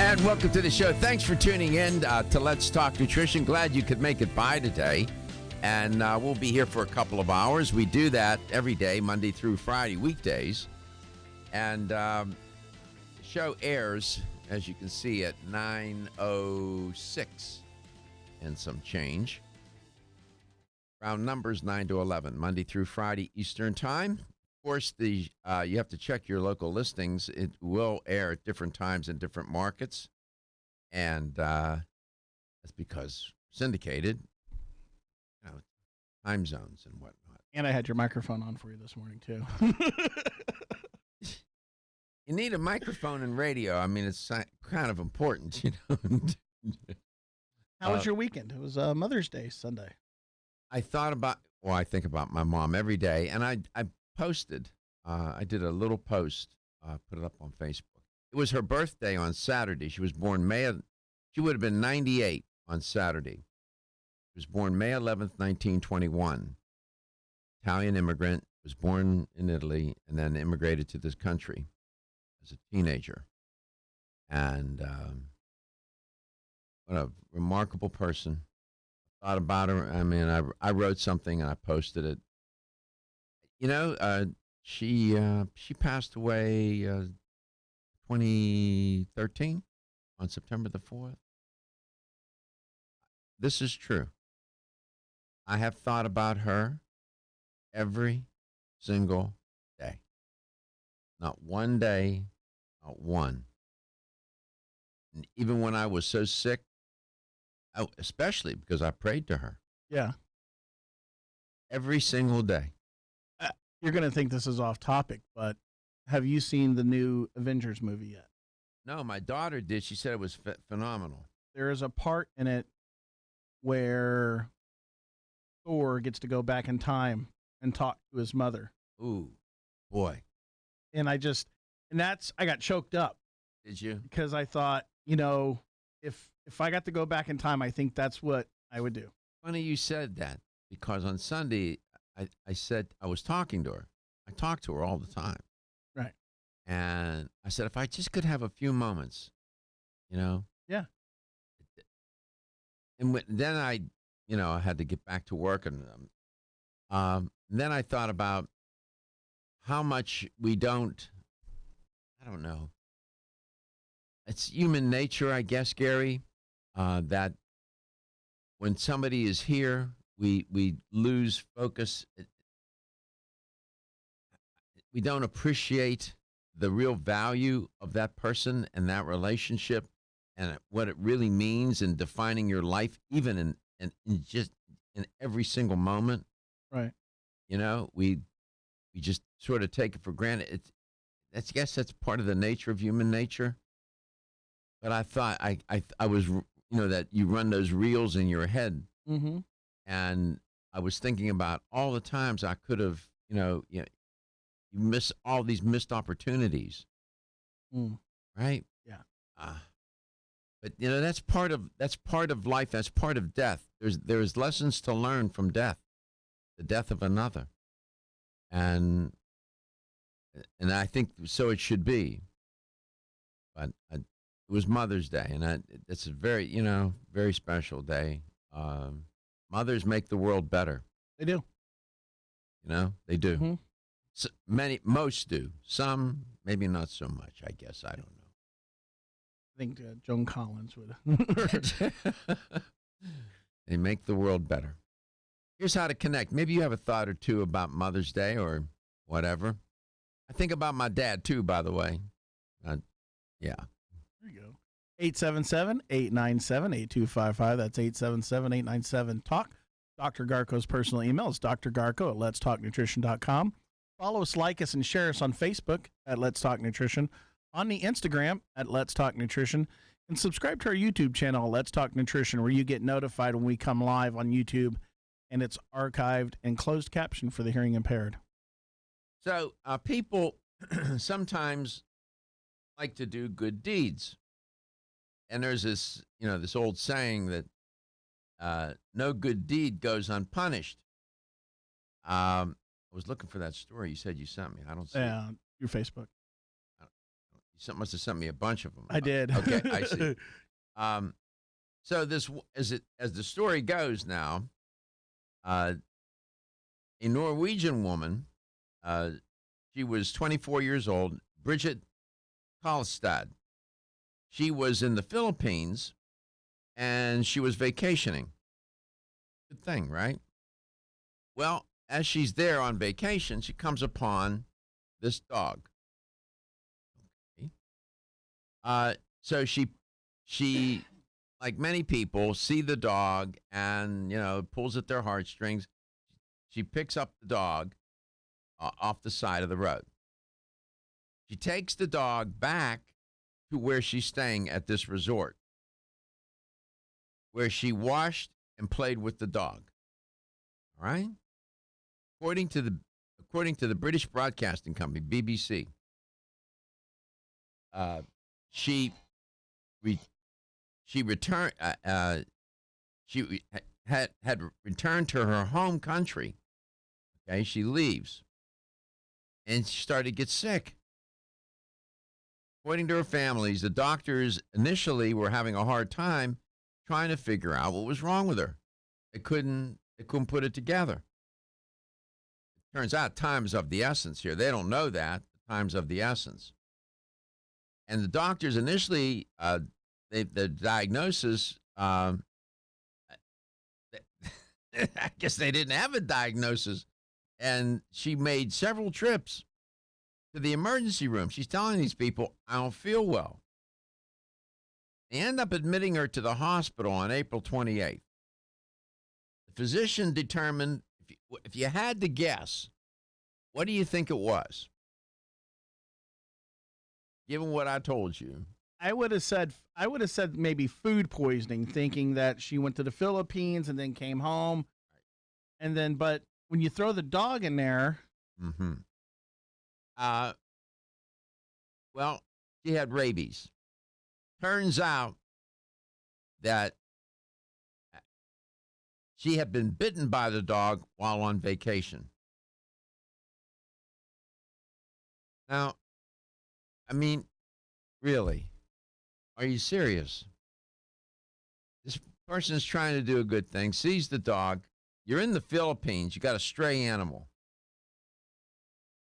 And welcome to the show. Thanks for tuning in to Let's Talk Nutrition. Glad you could make it by today. And we'll be here for a couple of hours. We do that every day, Monday through Friday, weekdays. And the show airs, as you can see, at 9:06 and some change. Round numbers 9 to 11, Monday through Friday Eastern Time. Of course, you have to check your local listings. It will air at different times in different markets, and that's because syndicated, time zones and whatnot. And I had your microphone on for you this morning too. You need a microphone in radio. I mean, it's kind of important, How was your weekend? It was Mother's Day Sunday. I think about my mom every day, and I posted. I did a little post, put it up on Facebook. It was her birthday on Saturday. She was born she would have been 98 on Saturday. She was born May 11th, 1921. Italian immigrant, was born in Italy, and then immigrated to this country as a teenager. And what a remarkable person. Thought about her. I mean, I wrote something and I posted it. She passed away 2013 on September the 4th. This is true. I have thought about her every single day. Not one day, not one. And even when I was so sick, especially because I prayed to her. Yeah. Every single day. You're going to think this is off topic, but have you seen the new Avengers movie yet? No, my daughter did. She said it was phenomenal. There is a part in it where Thor gets to go back in time and talk to his mother. Ooh, boy. And I got choked up. Did you? Because I thought, if I got to go back in time, I think that's what I would do. Funny you said that, because on Sunday, I said I was talking to her. I talk to her all the time. Right. And I said, if I just could have a few moments, Yeah. And then I had to get back to work. And then I thought about how much we don't, I don't know. It's human nature, I guess, Gary, that when somebody is here, we lose focus. We don't appreciate the real value of that person and that relationship and what it really means in defining your life, even in every single moment. Right. We just sort of take it for granted. I guess that's part of the nature of human nature. But I thought I was, that you run those reels in your head. Mm-hmm. And I was thinking about all the times I could have, you miss all these missed opportunities. Right? Yeah. But that's part of life. That's part of death. There's lessons to learn from death, the death of another. And I think so it should be. But it was Mother's Day, and it's a very, very special day. Mothers make the world better. They do. They do. Mm-hmm. So most do. Some, maybe not so much, I guess. I don't know. I think Joan Collins would. They make the world better. Here's how to connect. Maybe you have a thought or two about Mother's Day or whatever. I think about my dad, too, by the way. Yeah. There you go. 877-897-8255. That's 877-897-TALK. Dr. Garko's personal email is drgarko@letstalknutrition.com. Follow us, like us, and share us on Facebook at Let's Talk Nutrition, on the Instagram at Let's Talk Nutrition, and subscribe to our YouTube channel, Let's Talk Nutrition, where you get notified when we come live on YouTube, and it's archived and closed caption for the hearing impaired. So people sometimes like to do good deeds. And there's this, this old saying that no good deed goes unpunished. I was looking for that story. You said you sent me. I don't see it. Your Facebook. must have sent me a bunch of them. I did. Okay, I see. So this, as the story goes now, a Norwegian woman, she was 24 years old, Bridget Karlstad. She was in the Philippines, and she was vacationing. Good thing, right? Well, as she's there on vacation, she comes upon this dog. Okay. So she, like many people, see the dog and, pulls at their heartstrings. She picks up the dog off the side of the road. She takes the dog back to where she's staying at this resort, where she washed and played with the dog. All right? According to the British Broadcasting Company, BBC, she returned. She had returned to her home country. Okay, she leaves, and she started to get sick. According to her families, the doctors initially were having a hard time trying to figure out what was wrong with her. They couldn't put it together. It turns out time's of the essence here. They don't know that. Time's of the essence. And the doctors initially, the diagnosis, I guess they didn't have a diagnosis. And she made several trips to the emergency room. She's telling these people, I don't feel well. They end up admitting her to the hospital on April 28th. The physician determined, if you had to guess, what do you think it was? Given what I told you. I would have said maybe food poisoning, thinking that she went to the Philippines and then came home. And then, but when you throw the dog in there. Mm-hmm. Well, she had rabies. Turns out that she had been bitten by the dog while on vacation. Now, I mean, really, are you serious? This person is trying to do a good thing, sees the dog. You're in the Philippines. You got a stray animal.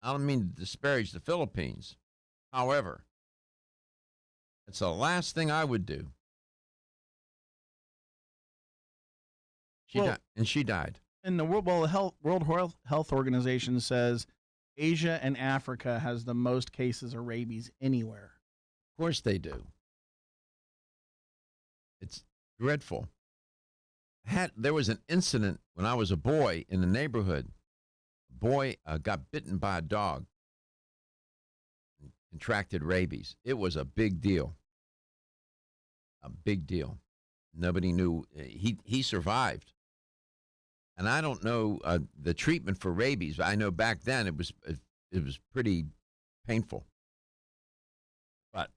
I don't mean to disparage the Philippines. However, it's the last thing I would do. She died. And the World Health Organization says Asia and Africa has the most cases of rabies anywhere. Of course they do. It's dreadful. There was an incident when I was a boy in the neighborhood. A boy got bitten by a dog, contracted rabies. It was a big deal. A big deal. Nobody knew. He survived. And I don't know the treatment for rabies. I know back then it was pretty painful. But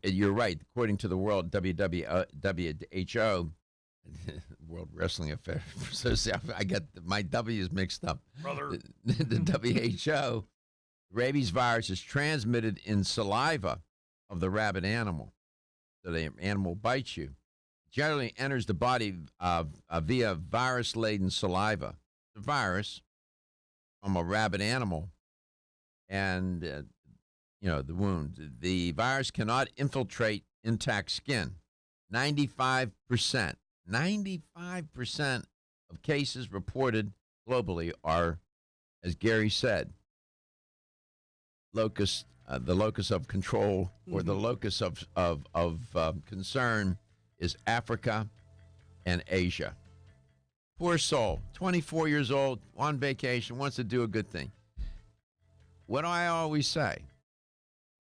you're right. According to the World WHO, World Wrestling Association, I get my W's mixed up. Brother. The WHO, rabies virus is transmitted in saliva of the rabid animal. So the animal bites you. Generally enters the body via virus-laden saliva. The virus from a rabid animal and, the wound. The virus cannot infiltrate intact skin. 95% of cases reported globally are, as Gary said, the locus of control or the locus of concern is Africa and Asia. Poor soul, 24 years old, on vacation, wants to do a good thing. What do I always say?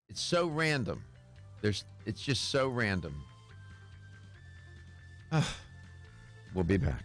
It's so random. It's just so random. We'll be back.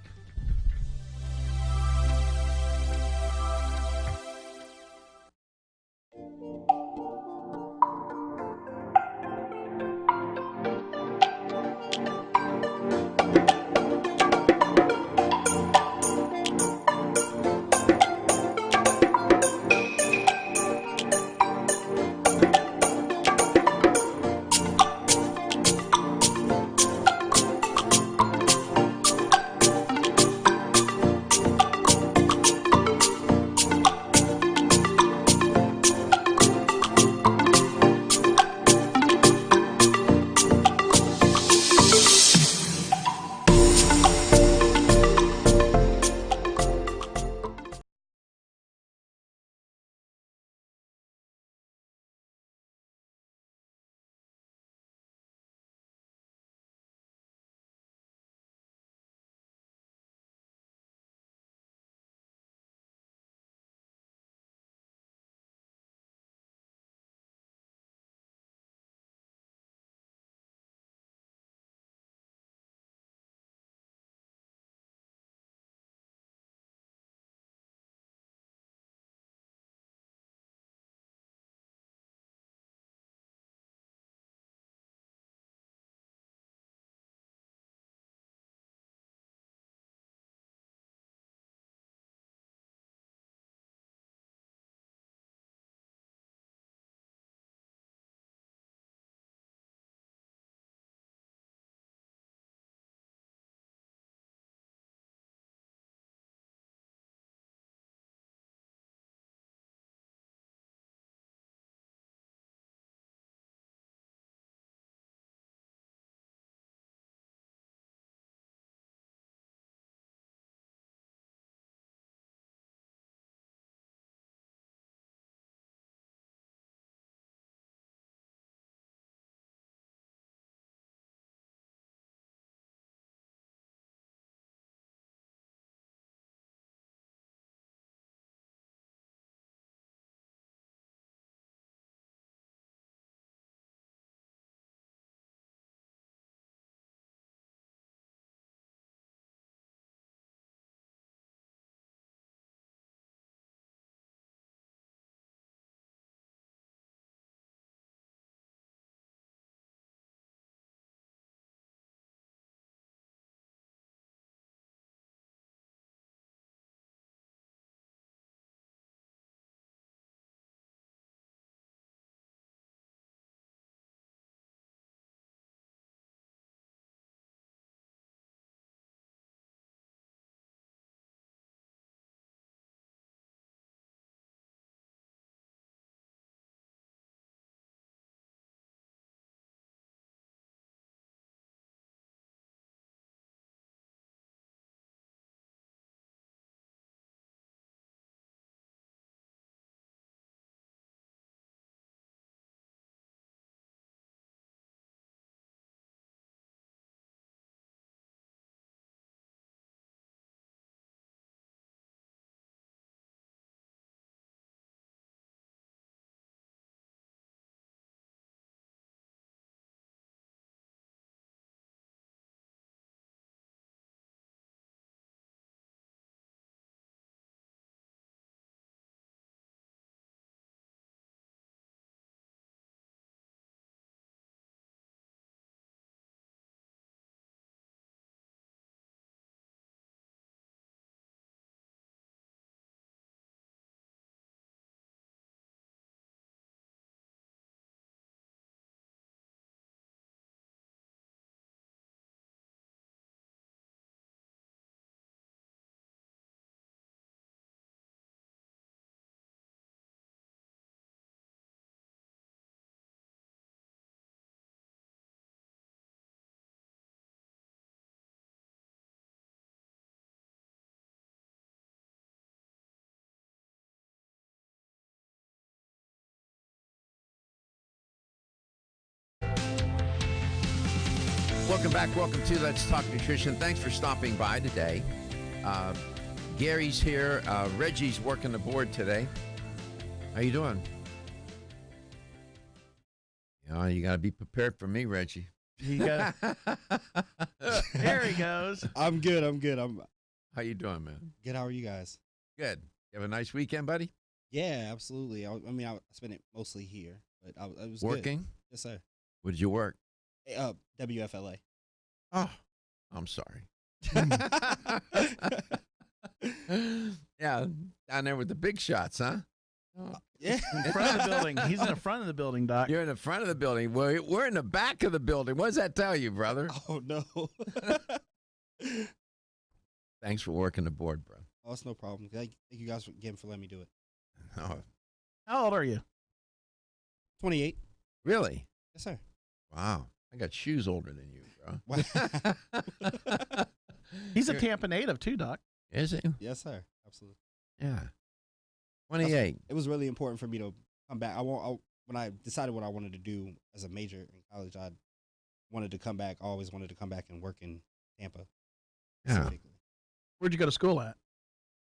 Welcome back. Welcome to Let's Talk Nutrition. Thanks for stopping by today. Gary's here. Reggie's working the board today. How you doing? You got to be prepared for me, Reggie. You got there he goes. I'm good. I'm How you doing, man? good. How are you guys? Good. You have a nice weekend, buddy? Yeah, absolutely. I spent it mostly here, but it was Working? Good. Yes, sir. Where did you work? WFLA. Oh, I'm sorry. Yeah, down there with the big shots, huh? Yeah. In front of the building. He's in the front of the building, Doc. You're in the front of the building. We're in the back of the building. What does that tell you, brother? Oh no. Thanks for working the board, bro. Oh, it's no problem. Thank you guys again for letting me do it. Oh, How old are you? 28. really? Yes, sir. Wow. I got shoes older than you, bro. Wow. He's a Tampa native too, Doc. Is he? Yes, sir. Absolutely. Yeah. 28. It was really important for me to come back. When I decided what I wanted to do as a major in college, I wanted to come back. I always wanted to come back and work in Tampa. Yeah. Specifically. Where'd you go to school at?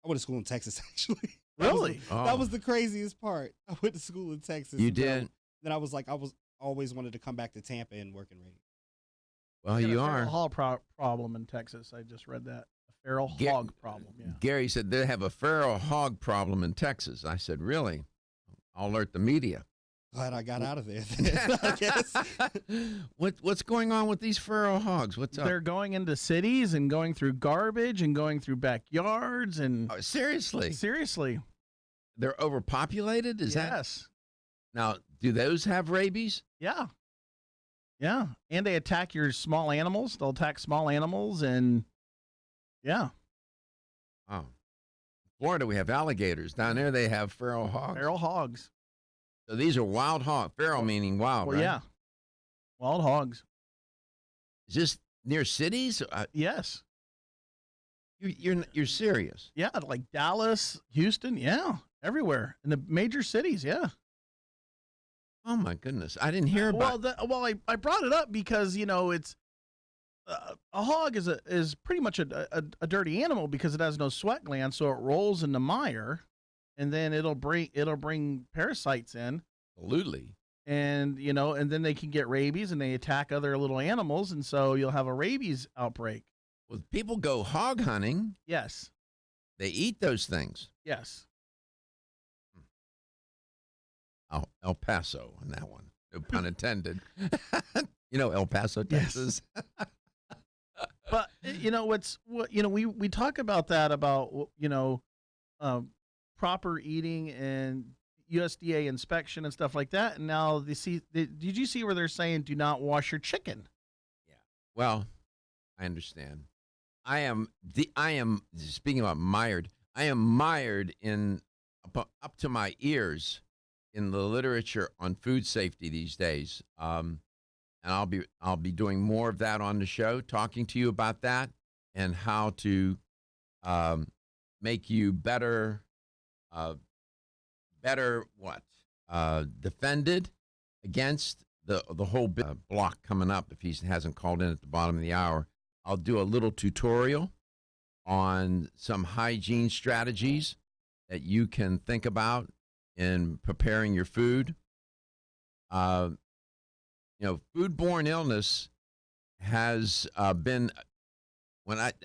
I went to school in Texas, actually. Really? That was the craziest part. I went to school in Texas. You and then- did? Then I was always wanted to come back to Tampa and work in radio. Well, Got a you feral are. hog problem in Texas. I just read that. A feral Ga- hog problem. Yeah. Gary said they have a feral hog problem in Texas. I said, really? I'll alert the media. Glad I got out of there. Then, I guess. What's going on with these feral hogs? What's up? They're going into cities and going through garbage and going through backyards and Oh, seriously? seriously. They're overpopulated? Is that Yes. now? Do those have rabies? Yeah. Yeah. And they attack your small animals. They'll attack small animals and yeah. Oh, Florida, we have alligators. Down there, they have feral hogs. Feral hogs. So these are wild hogs. Feral meaning wild, Well, right? yeah. Wild hogs. Is this near cities? Yes. You're serious? Yeah. Like Dallas, Houston. Yeah. Everywhere. In the major cities. Yeah. Oh my goodness, I didn't hear about. I brought it up because it's a hog is pretty much a dirty animal because it has no sweat glands, so it rolls in the mire, and then it'll bring parasites in, Absolutely. and and then they can get rabies and they attack other little animals, and so you'll have a rabies outbreak. Well, people go hog hunting. Yes, They eat those things. yes. El Paso on that one. No pun intended. El Paso, Yes. Texas. But we talk about that about proper eating and USDA inspection and stuff like that. And now did you see where they're saying do not wash your chicken? Well, I understand. I am speaking about mired. I am mired in up to my ears in the literature on food safety these days. And I'll be doing more of that on the show, talking to you about that and how to make you better defended against the whole block coming up. If he hasn't called in at the bottom of the hour, I'll do a little tutorial on some hygiene strategies that you can think about in preparing your food. Foodborne illness has been,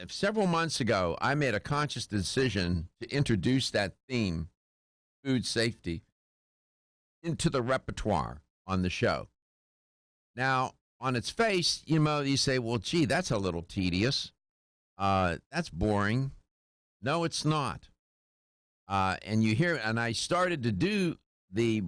several months ago, I made a conscious decision to introduce that theme, food safety, into the repertoire on the show. Now, on its face, you say, well, gee, that's a little tedious. That's boring. No, it's not. And I started to do the